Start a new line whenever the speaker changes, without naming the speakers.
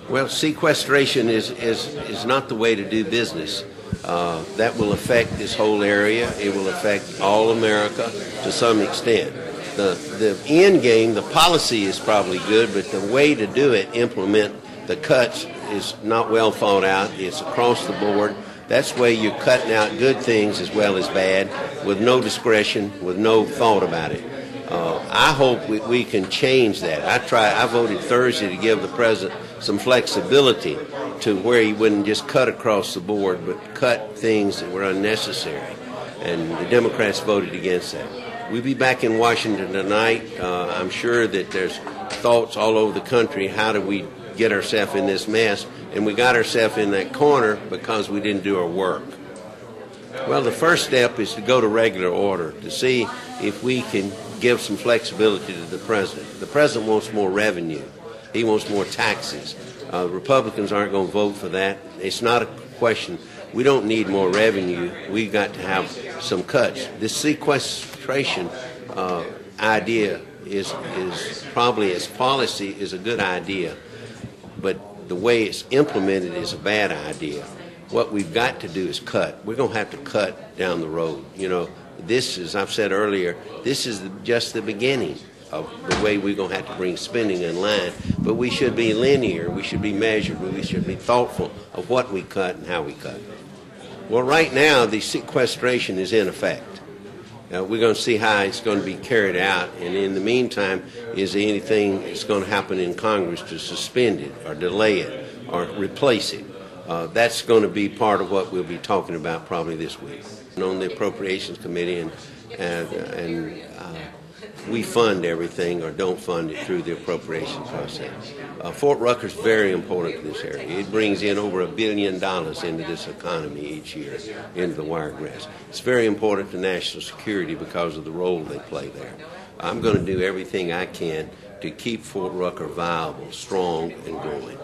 Well, sequestration is not the way to do business. That will affect this whole area. It will affect all America to some extent. The end game, the policy is probably good, but the way to do it, implement the cuts, is not well thought out. It's across the board. That's where you're cutting out good things as well as bad, with no discretion, with no thought about it. I hope we can change that. I voted Thursday to give the president some flexibility to where he wouldn't just cut across the board, but cut things that were unnecessary. And the Democrats voted against that. We'll be back in Washington tonight. I'm sure that there's thoughts all over the country, how do we get ourselves in this mess? And we got ourselves in that corner because we didn't do our work. Well, the first step is to go to regular order, to see if we can give some flexibility to the president. The president wants more revenue. He wants more taxes. Republicans aren't going to vote for that. It's not a question. We don't need more revenue. We've got to have some cuts. This sequestration idea is probably, as policy, is a good idea, but the way it's implemented is a bad idea. What we've got to do is cut. We're going to have to cut down the road. You know, this, as I've said earlier, this is just the beginning of the way we're going to have to bring spending in line. But we should be linear. We should be measured. We should be thoughtful of what we cut and how we cut. Well, right now, the sequestration is in effect. We're going to see how it's going to be carried out. And in the meantime, is there anything that's going to happen in Congress to suspend it or delay it or replace it? That's going to be part of what we'll be talking about probably this week. And on the Appropriations Committee, and we fund everything or don't fund it through the appropriation process. Fort Rucker is very important to this area. It brings in over $1 billion into this economy each year, into the wiregrass. It's very important to national security because of the role they play there. I'm going to do everything I can to keep Fort Rucker viable, strong, and growing.